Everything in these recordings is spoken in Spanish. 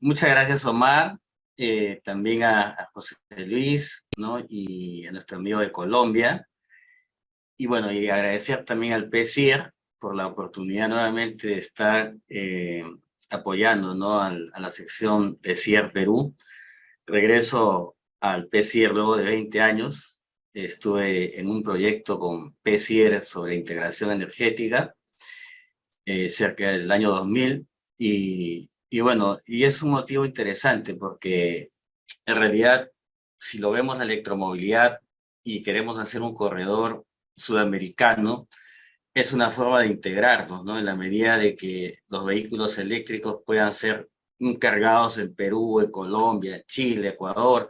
Muchas gracias, Omar, también a José Luis, ¿no? Y a nuestro amigo de Colombia. Y bueno, y agradecer también al PSIR por la oportunidad nuevamente de estar apoyando, ¿no? A la sección PSIR Perú. Regreso al PSIR luego de 20 años. Estuve en un proyecto con PSIR sobre integración energética cerca del año 2000 y bueno, y es un motivo interesante porque en realidad si lo vemos la electromovilidad y queremos hacer un corredor sudamericano, es una forma de integrarnos, ¿no? En la medida de que los vehículos eléctricos puedan ser cargados en Perú, en Colombia, Chile, Ecuador,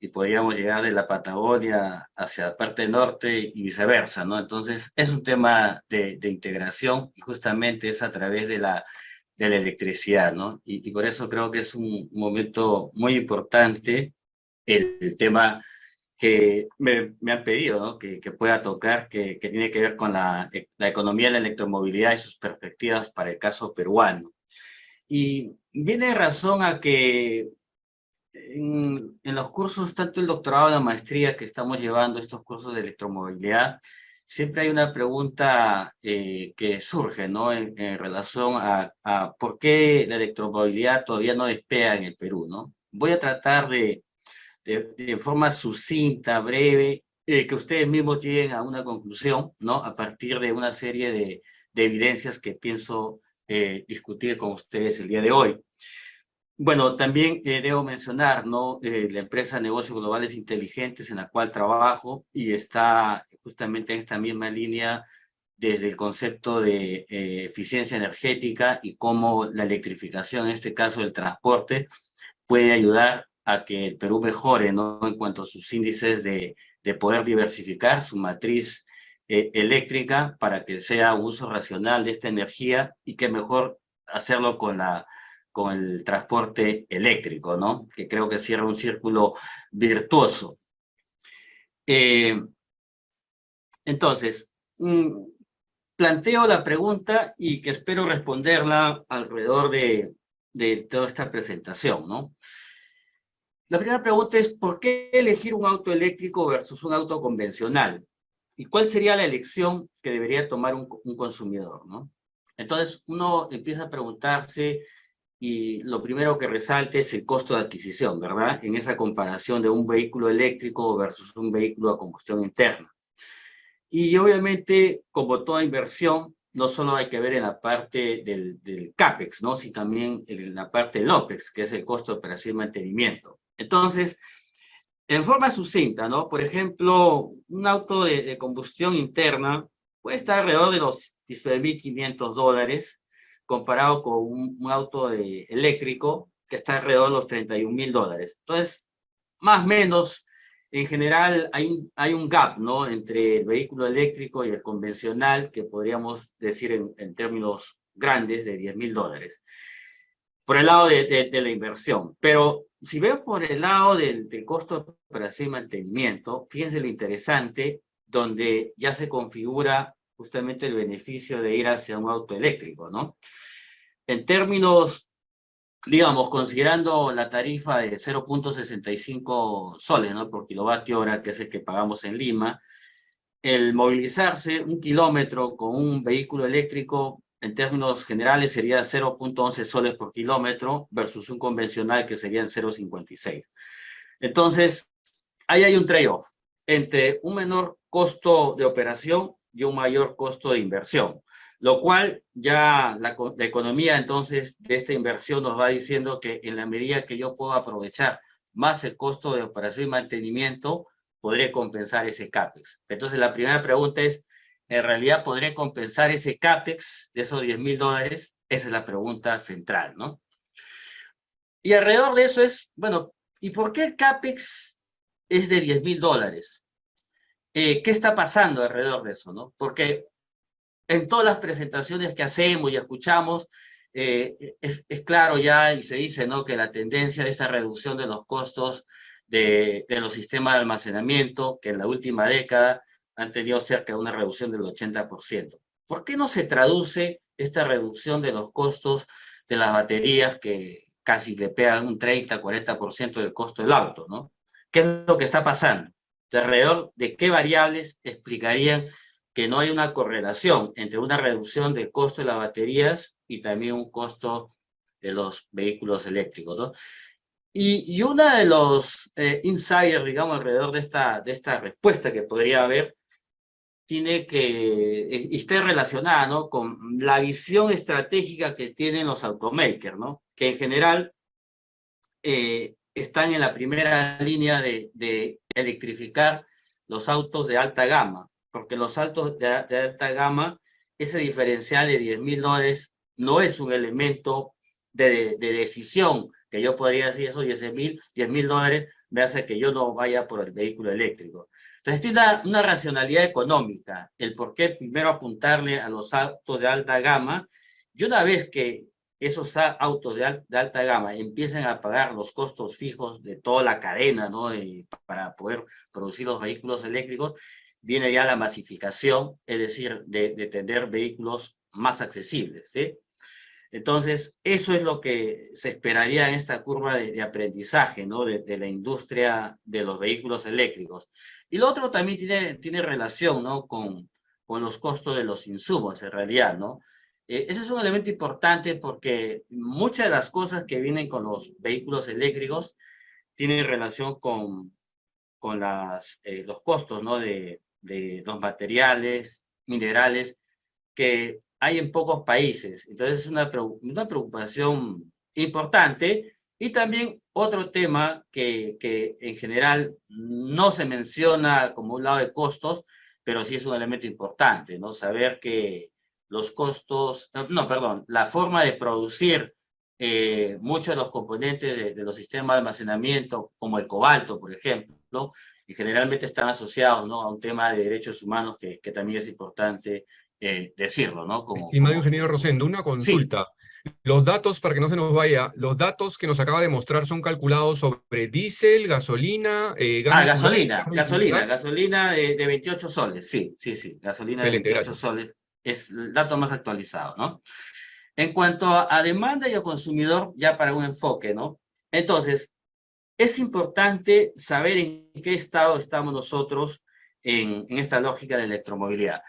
y podríamos llegar de la Patagonia hacia la parte norte y viceversa, ¿no? Entonces, es un tema de integración y justamente es a través de la electricidad, ¿no? Y por eso creo que es un momento muy importante el tema que me han pedido, ¿no? Que pueda tocar, que tiene que ver con la economía de la electromovilidad y sus perspectivas para el caso peruano. Y viene razón a que en los cursos, tanto el doctorado y la maestría que estamos llevando, estos cursos de electromovilidad, siempre hay una pregunta que surge, ¿no? En relación a por qué la electromovilidad todavía no despega en el Perú, ¿no? Voy a tratar de forma sucinta, breve, que ustedes mismos lleguen a una conclusión, ¿no? A partir de una serie de evidencias que pienso discutir con ustedes el día de hoy. Bueno, también debo mencionar, ¿no? La empresa Negocios Globales Inteligentes en la cual trabajo y está justamente en esta misma línea desde el concepto de eficiencia energética y cómo la electrificación, en este caso el transporte, puede ayudar a que el Perú mejore, ¿no? En cuanto a sus índices de poder diversificar su matriz eléctrica para que sea un uso racional de esta energía y que mejor hacerlo con el transporte eléctrico, ¿no? Que creo que cierra un círculo virtuoso. Eh, entonces, planteo la pregunta y que espero responderla alrededor de toda esta presentación, ¿no? La primera pregunta es, ¿por qué elegir un auto eléctrico versus un auto convencional? ¿Y cuál sería la elección que debería tomar un consumidor, ¿no? Entonces, uno empieza a preguntarse y lo primero que resalte es el costo de adquisición, ¿verdad? En esa comparación de un vehículo eléctrico versus un vehículo a combustión interna. Y obviamente, como toda inversión, no solo hay que ver en la parte del CAPEX, ¿no? Sino también en la parte del OPEX, que es el costo de operación y mantenimiento. Entonces, en forma sucinta, ¿no? Por ejemplo, un auto de combustión interna puede estar alrededor de los $19,500 comparado con un auto eléctrico que está alrededor de los $31,000. Entonces, más o menos, en general hay un gap, ¿no? Entre el vehículo eléctrico y el convencional, que podríamos decir en términos grandes de $10,000 por el lado de la inversión. Pero si veo por el lado del costo de operación y mantenimiento, fíjense lo interesante, donde ya se configura justamente el beneficio de ir hacia un auto eléctrico, ¿no? En términos, digamos, considerando la tarifa de 0,65 soles, ¿no? Por kilovatio hora, que es el que pagamos en Lima, el movilizarse un kilómetro con un vehículo eléctrico en términos generales sería 0,11 soles por kilómetro versus un convencional que serían 0,56. Entonces, ahí hay un trade-off entre un menor costo de operación y un mayor costo de inversión, lo cual ya la economía entonces de esta inversión nos va diciendo que en la medida que yo puedo aprovechar más el costo de operación y mantenimiento, podré compensar ese CAPEX. Entonces la primera pregunta es, ¿en realidad podré compensar ese CAPEX de esos $10,000? Esa es la pregunta central, ¿no? Y alrededor de eso es, bueno, ¿y por qué el CAPEX es de $10,000? ¿Qué está pasando alrededor de eso, no? Porque en todas las presentaciones que hacemos y escuchamos, es claro ya y se dice, ¿no? Que la tendencia de esta reducción de los costos de los sistemas de almacenamiento, que en la última década han tenido cerca de una reducción del 80%. ¿Por qué no se traduce esta reducción de los costos de las baterías casi le pegan un 30, 40% del costo del auto, ¿no? ¿Qué es lo que está pasando? De alrededor de qué variables explicarían que no hay una correlación entre una reducción del costo de las baterías y también un costo de los vehículos eléctricos, ¿no? Y uno de los insiders, digamos, alrededor de esta respuesta que podría haber, tiene que, y está relacionada, ¿no?, con la visión estratégica que tienen los automakers, ¿no?, que en general están en la primera línea de electrificar los autos de alta gama, porque los autos de alta gama, ese diferencial de $10,000 no es un elemento de decisión, que yo podría decir esos $10,000 me hace que yo no vaya por el vehículo eléctrico. Entonces tiene una racionalidad económica, el por qué primero apuntarle a los autos de alta gama, y una vez que esos autos de alta gama empiezan a pagar los costos fijos de toda la cadena, ¿no?, para poder producir los vehículos eléctricos, viene ya la masificación, es decir, de tener vehículos más accesibles, ¿sí? Entonces, eso es lo que se esperaría en esta curva de aprendizaje, ¿no?, de la industria de los vehículos eléctricos. Y lo otro también tiene relación, ¿no?, con los costos de los insumos, en realidad, ¿no? Ese es un elemento importante porque muchas de las cosas que vienen con los vehículos eléctricos tienen relación con los costos, ¿no?, de los materiales, minerales, que hay en pocos países. Entonces es una preocupación importante. Y también otro tema que en general no se menciona como un lado de costos, pero sí es un elemento importante, ¿no? Saber que los costos, no, perdón, la forma de producir muchos de los componentes de los sistemas de almacenamiento, como el cobalto, por ejemplo, y generalmente están asociados, ¿no?, a un tema de derechos humanos que también es importante decirlo, ¿no? Estimado ingeniero Rosendo, una Sí. consulta. Los datos, para que no se nos vaya, los datos que nos acaba de mostrar son calculados sobre diésel, gasolina, gas natural, gas vehicular. Gasolina de 28 soles, sí, sí, sí, gasolina de Excelente, 28 gracias. soles es el dato más actualizado, ¿no? En cuanto a demanda y al consumidor, ya para un enfoque, ¿no? Entonces, es importante saber en qué estado estamos nosotros en esta lógica de electromovilidad.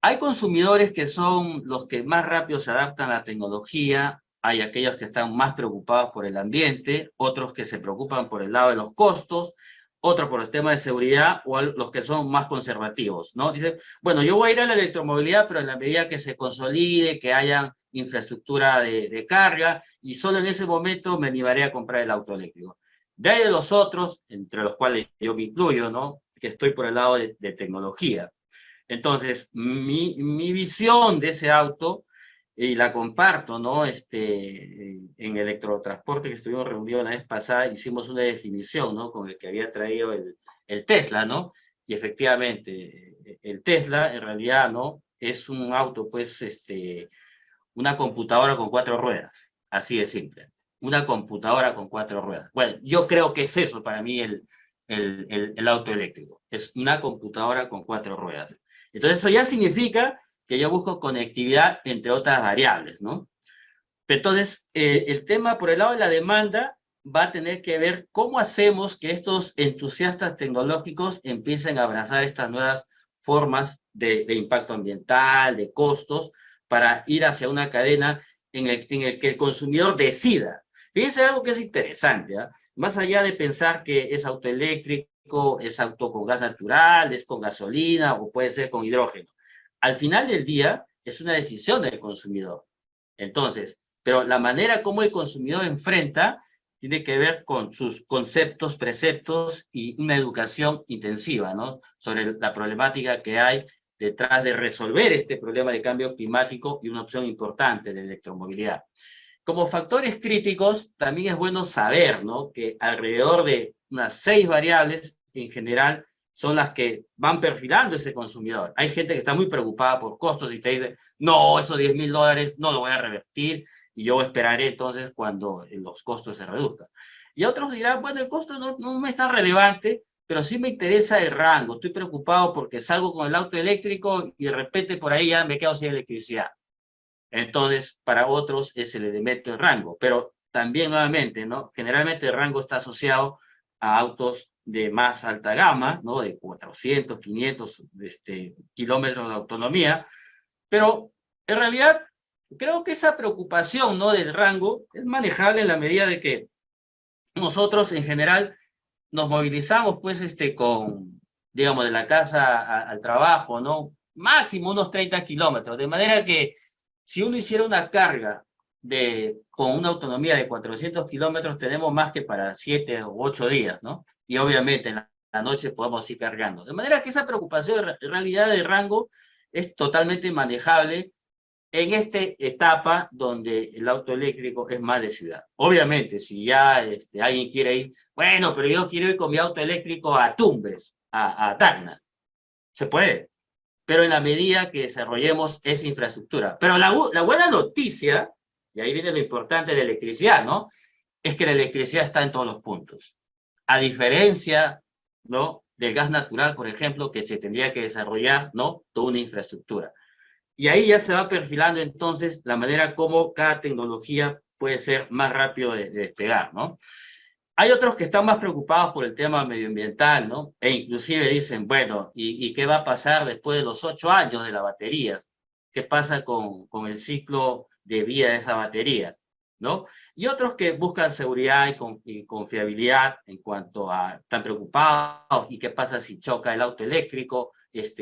Hay consumidores que son los que más rápido se adaptan a la tecnología, hay aquellos que están más preocupados por el ambiente, otros que se preocupan por el lado de los costos, otros por el tema de seguridad, o los que son más conservativos, ¿no? Dicen, bueno, yo voy a ir a la electromovilidad, pero en la medida que se consolide, que haya infraestructura de carga, y solo en ese momento me animaré a comprar el auto eléctrico. De ahí de los otros, entre los cuales yo me incluyo, ¿no?, que estoy por el lado de tecnología. Entonces, mi visión de ese auto, y la comparto, ¿no? En electrotransporte que estuvimos reunidos la vez pasada, hicimos una definición, ¿no?, con el que había traído el Tesla, ¿no? Y efectivamente, el Tesla, en realidad, ¿no?, es un auto, pues, una computadora con 4 ruedas, así de simple. Una computadora con 4 ruedas. Bueno, yo creo que es eso para mí el auto eléctrico. Es una computadora con 4 ruedas. Entonces eso ya significa que yo busco conectividad entre otras variables, ¿no? Entonces, el tema por el lado de la demanda va a tener que ver cómo hacemos que estos entusiastas tecnológicos empiecen a abrazar estas nuevas formas de impacto ambiental, de costos, para ir hacia una cadena en el que el consumidor decida. Fíjense algo que es interesante, ¿eh? Más allá de pensar que es auto eléctrico, es auto con gas natural, es con gasolina o puede ser con hidrógeno. Al final del día es una decisión del consumidor. Entonces, pero la manera como el consumidor enfrenta tiene que ver con sus conceptos, preceptos y una educación intensiva, ¿no?, sobre la problemática que hay detrás de resolver este problema de cambio climático y una opción importante de electromovilidad. Como factores críticos, también es bueno saber, ¿no?, que alrededor de unas 6 variables en general son las que van perfilando ese consumidor. Hay gente que está muy preocupada por costos y te dice, no, esos $10,000 no lo voy a revertir y yo esperaré entonces cuando los costos se reduzcan. Y otros dirán, bueno, el costo no me es tan relevante, pero sí me interesa el rango. Estoy preocupado porque salgo con el auto eléctrico y de repente por ahí ya me quedo sin electricidad. Entonces, para otros es el elemento del rango. Pero también nuevamente, ¿no? Generalmente el rango está asociado a autos de más alta gama, ¿no? De 400, 500 kilómetros de autonomía, pero en realidad creo que esa preocupación, ¿no? Del rango es manejable en la medida de que nosotros en general nos movilizamos, pues, digamos, de la casa al trabajo, ¿no? Máximo unos 30 kilómetros, de manera que si uno hiciera una carga con una autonomía de 400 kilómetros, tenemos más que para 7 u 8 días, ¿no? Y obviamente en la noche podemos ir cargando. De manera que esa preocupación en realidad de rango es totalmente manejable en esta etapa donde el auto eléctrico es más de ciudad. Obviamente, si ya alguien quiere ir, bueno, pero yo quiero ir con mi auto eléctrico a Tumbes, a Tacna, se puede, pero en la medida que desarrollemos esa infraestructura. Pero la buena noticia, y ahí viene lo importante de la electricidad, ¿no? Es que la electricidad está en todos los puntos. A diferencia, ¿no? Del gas natural, por ejemplo, que se tendría que desarrollar, ¿no? Toda una infraestructura. Y ahí ya se va perfilando entonces la manera como cada tecnología puede ser más rápido de despegar, ¿no? Hay otros que están más preocupados por el tema medioambiental, ¿no? E inclusive dicen, bueno, ¿y qué va a pasar después de los 8 años de la batería? ¿Qué pasa con el ciclo de vida de esa batería? ¿No? Y otros que buscan seguridad y confiabilidad en cuanto a, están preocupados, ¿y qué pasa si choca el auto eléctrico?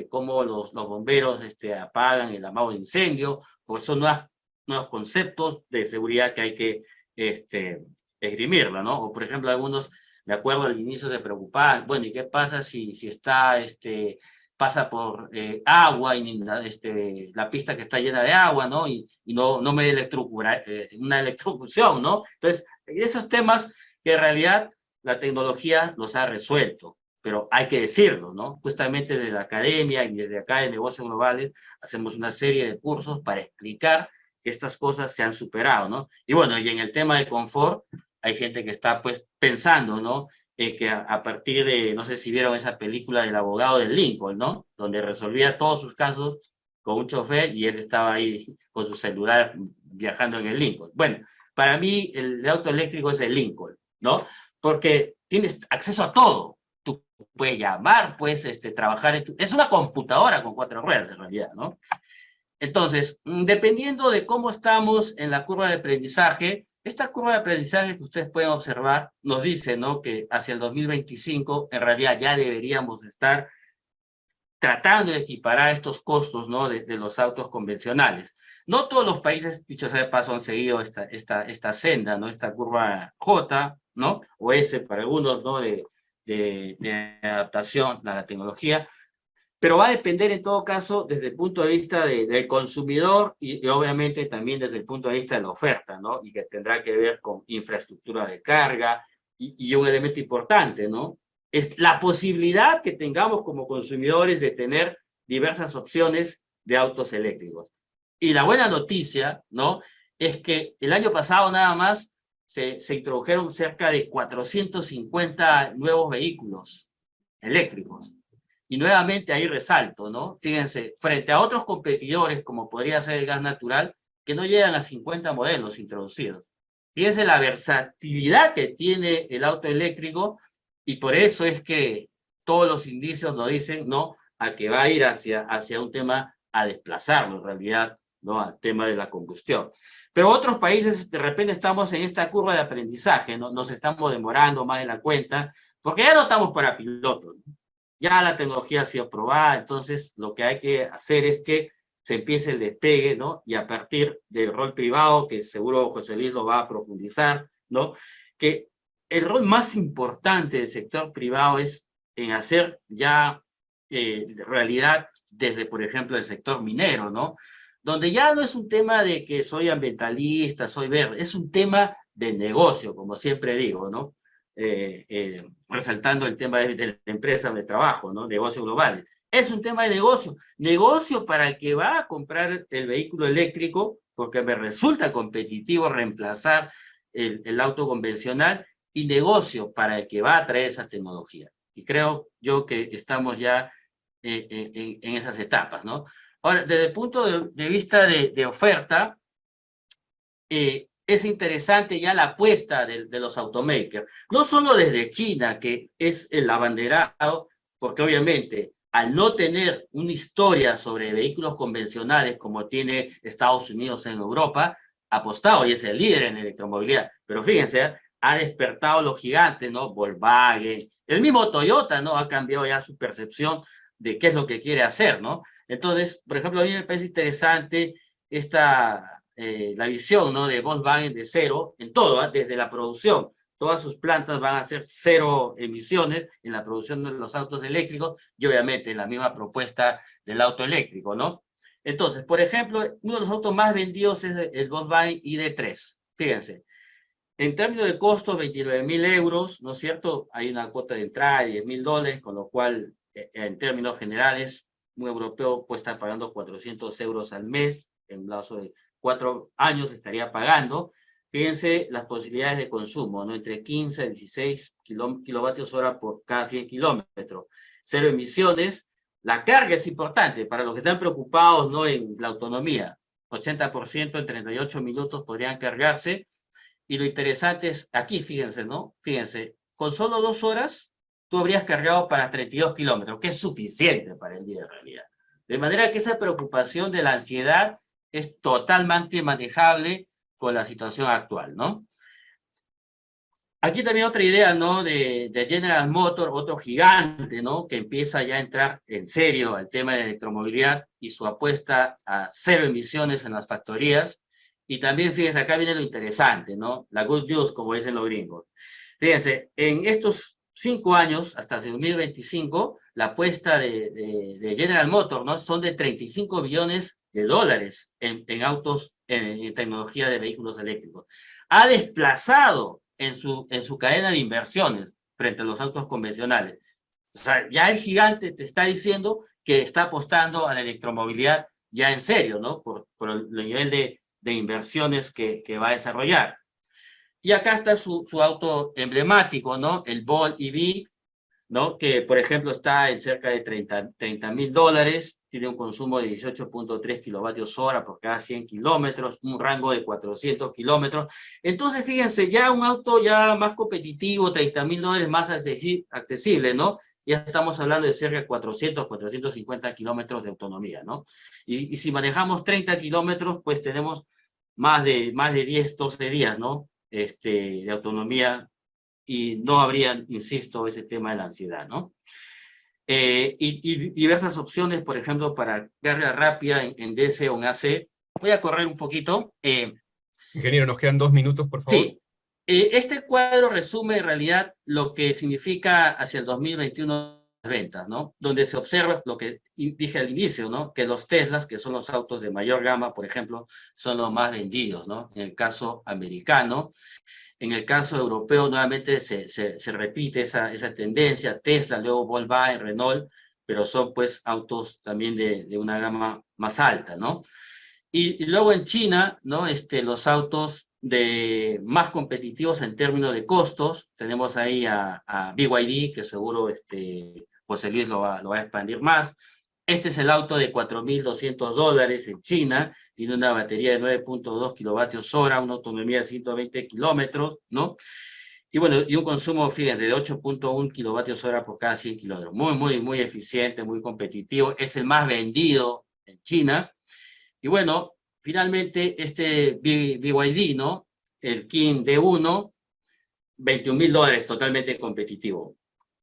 Cómo los bomberos apagan el amago de incendio, pues son nuevos conceptos de seguridad que hay que esgrimirla, ¿no? O por ejemplo, algunos, de acuerdo al inicio, se preocupaban, bueno, ¿y qué pasa si pasa por agua y la pista que está llena de agua, ¿no? Y no me electrocuta, una electrocución, ¿no? Entonces, esos temas que en realidad la tecnología los ha resuelto, pero hay que decirlo, ¿no? Justamente desde la academia y desde acá de Negocios Globales hacemos una serie de cursos para explicar que estas cosas se han superado, ¿no? Y bueno, y en el tema de confort, hay gente que está pues pensando, ¿no? Que a partir de, no sé si vieron esa película del abogado de Lincoln, ¿no? Donde resolvía todos sus casos con un chofer y él estaba ahí con su celular viajando en el Lincoln. Bueno, para mí el auto eléctrico es el Lincoln, ¿no? Porque tienes acceso a todo. Tú puedes llamar, puedes trabajar, es una computadora con 4 ruedas en realidad, ¿no? Entonces, dependiendo de cómo estamos en la curva de aprendizaje, esta curva de aprendizaje que ustedes pueden observar nos dice, ¿no?, que hacia el 2025 en realidad ya deberíamos estar tratando de equiparar estos costos, ¿no?, de los autos convencionales. No todos los países, dicho sea de paso, han seguido esta senda, ¿no?, esta curva J, ¿no?, o S para algunos, ¿no?, de adaptación a la tecnología, pero va a depender en todo caso desde el punto de vista del consumidor y obviamente también desde el punto de vista de la oferta, ¿no? Y que tendrá que ver con infraestructura de carga y un elemento importante, ¿no? Es la posibilidad que tengamos como consumidores de tener diversas opciones de autos eléctricos. Y la buena noticia, ¿no?, es que el año pasado nada más se introdujeron cerca de 450 nuevos vehículos eléctricos. Y nuevamente ahí resalto, ¿no? Fíjense, frente a otros competidores, como podría ser el gas natural, que no llegan a 50 modelos introducidos. Fíjense la versatilidad que tiene el auto eléctrico y por eso es que todos los indicios nos dicen, ¿no?, a que va a ir hacia un tema a desplazarlo en realidad, ¿no?, al tema de la combustión. Pero otros países, de repente estamos en esta curva de aprendizaje, ¿no? Nos estamos demorando más de la cuenta, porque ya no estamos para pilotos, ¿no? Ya la tecnología ha sido probada, entonces lo que hay que hacer es que se empiece el despegue, ¿no? Y a partir del rol privado, que seguro José Luis lo va a profundizar, ¿no?, que el rol más importante del sector privado es en hacer ya realidad desde, por ejemplo, el sector minero, ¿no? Donde ya no es un tema de que soy ambientalista, soy verde, es un tema de negocio, como siempre digo, ¿no? Resaltando el tema de la empresa de trabajo, ¿no? Negocios globales. Es un tema de negocio. Negocio para el que va a comprar el vehículo eléctrico, porque me resulta competitivo reemplazar el auto convencional, y negocio para el que va a traer esa tecnología. Y creo yo que estamos ya en esas etapas, ¿no? Ahora, desde el punto de vista de oferta, es interesante ya la apuesta de los automakers, no solo desde China, que es el abanderado, porque obviamente al no tener una historia sobre vehículos convencionales como tiene Estados Unidos en Europa, ha apostado y es el líder en electromovilidad. Pero fíjense, ha despertado los gigantes, ¿no? Volkswagen, el mismo Toyota, ¿no? Ha cambiado ya su percepción de qué es lo que quiere hacer, ¿no? Entonces, por ejemplo, a mí me parece interesante la visión, ¿no? De Volkswagen de cero en todo, desde la producción. Todas sus plantas van a ser cero emisiones en la producción de los autos eléctricos y obviamente la misma propuesta del auto eléctrico, ¿no? Entonces, por ejemplo, uno de los autos más vendidos es el Volkswagen ID3. Fíjense, en términos de costos, 29.000 euros, ¿no es cierto? Hay una cuota de entrada de $10.000, con lo cual, en términos generales, un europeo puede estar pagando 400 euros al mes, en un plazo de 4 años estaría pagando. Fíjense las posibilidades de consumo, ¿no? Entre 15 y 16 kilovatios hora por cada 100 kilómetros. Cero emisiones. La carga es importante para los que están preocupados, ¿no? En la autonomía. 80% en 38 minutos podrían cargarse. Y lo interesante es, aquí fíjense, ¿no? Fíjense, con solo 2 horas, tú habrías cargado para 32 kilómetros, que es suficiente para el día en realidad. De manera que esa preocupación de la ansiedad es totalmente manejable con la situación actual, ¿no? Aquí también otra idea, ¿no? De General Motors, otro gigante, ¿no? Que empieza ya a entrar en serio al tema de la electromovilidad y su apuesta a cero emisiones en las factorías. Y también, fíjense, acá viene lo interesante, ¿no? La good news, como dicen los gringos. Fíjense, en estos 5 años, hasta el 2025, la apuesta de General Motors, ¿no? Son de 35 billones de dólares en autos, en tecnología de vehículos eléctricos. Ha desplazado en su cadena de inversiones frente a los autos convencionales. O sea, ya el gigante te está diciendo que está apostando a la electromovilidad ya en serio, ¿no? Por el nivel de inversiones que va a desarrollar. Y acá está su auto emblemático, ¿no? El Bolt EV, ¿no? Que, por ejemplo, está en cerca de $30.000, tiene un consumo de 18.3 kilovatios hora por cada 100 kilómetros, un rango de 400 kilómetros. Entonces, fíjense, ya un auto ya más competitivo, $30.000 más accesible, ¿no? Ya estamos hablando de cerca de 450 kilómetros de autonomía, ¿no? Y si manejamos 30 kilómetros, pues tenemos más de 10, 12 días, ¿no? De autonomía, y no habría, insisto, ese tema de la ansiedad, ¿no? Y diversas opciones, por ejemplo, para carga rápida en DC o en AC. Voy a correr un poquito. Ingeniero, nos quedan 2 minutos, por favor. Sí. Este cuadro resume en realidad lo que significa hacia el 2021 las ventas, ¿no? Donde se observa lo que dije al inicio, ¿no? Que los Teslas, que son los autos de mayor gama, por ejemplo, son los más vendidos, ¿no? En el caso americano. En el caso europeo, nuevamente se repite esa tendencia, Tesla, luego Volkswagen, Renault, pero son pues autos también de una gama más alta, ¿no? Y luego en China, ¿no? Los autos más competitivos en términos de costos, tenemos ahí a BYD, que seguro José Luis lo va a expandir más. Este es el auto de $4.200 en China, tiene una batería de 9.2 kilovatios hora, una autonomía de 120 kilómetros, ¿no? Y bueno, y un consumo, fíjense, de 8.1 kilovatios hora por cada 100 kilómetros. Muy, muy, muy eficiente, muy competitivo. Es el más vendido en China. Y bueno, finalmente este BYD, ¿no? El King D1, $21.000, totalmente competitivo.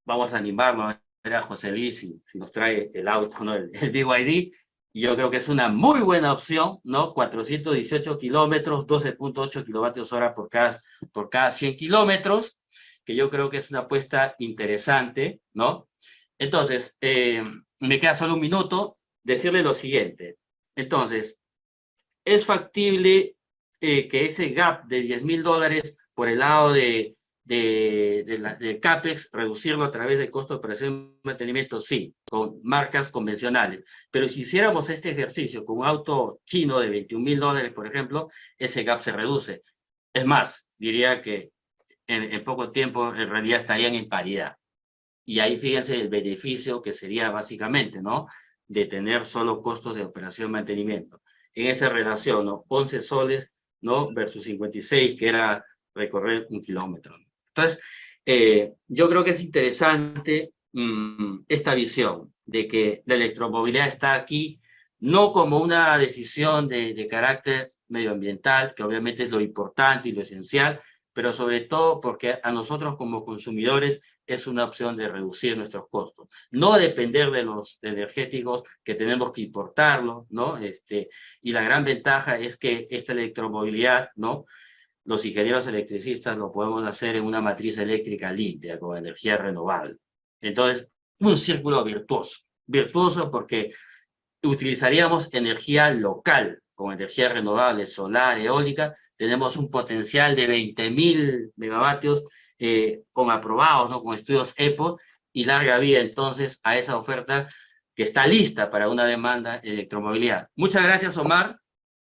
Vamos a animarnos a ver a José Luis si nos trae el auto, ¿no? El BYD. Y yo creo que es una muy buena opción, ¿no? 418 kilómetros, 12.8 kilovatios hora por cada 100 kilómetros, que yo creo que es una apuesta interesante, ¿no? Entonces, me queda solo un minuto decirle lo siguiente. Entonces, es factible que ese gap de $10.000 por el lado del CAPEX, reducirlo a través del costo de operación y mantenimiento, sí, con marcas convencionales. Pero si hiciéramos este ejercicio con un auto chino de $21.000, por ejemplo, ese gap se reduce. Es más, diría que en poco tiempo en realidad estarían en paridad. Y ahí fíjense el beneficio que sería básicamente, ¿no? De tener solo costos de operación y mantenimiento. En esa relación, ¿no? 11 soles ¿no? Versus 56, que era recorrer 1 kilómetro. Entonces, yo creo que es interesante esta visión de que la electromovilidad está aquí no como una decisión de carácter medioambiental, que obviamente es lo importante y lo esencial, pero sobre todo porque a nosotros como consumidores es una opción de reducir nuestros costos. No depender de los energéticos que tenemos que importarlos, ¿no? Y la gran ventaja es que esta electromovilidad, ¿no? Los ingenieros electricistas lo podemos hacer en una matriz eléctrica limpia, con energía renovable. Entonces, un círculo virtuoso. Virtuoso porque utilizaríamos energía local, con energía renovable, solar, eólica. Tenemos un potencial de 20.000 megavatios con aprobados, ¿no? Con estudios EPO, y larga vida entonces a esa oferta que está lista para una demanda de electromovilidad. Muchas gracias, Omar.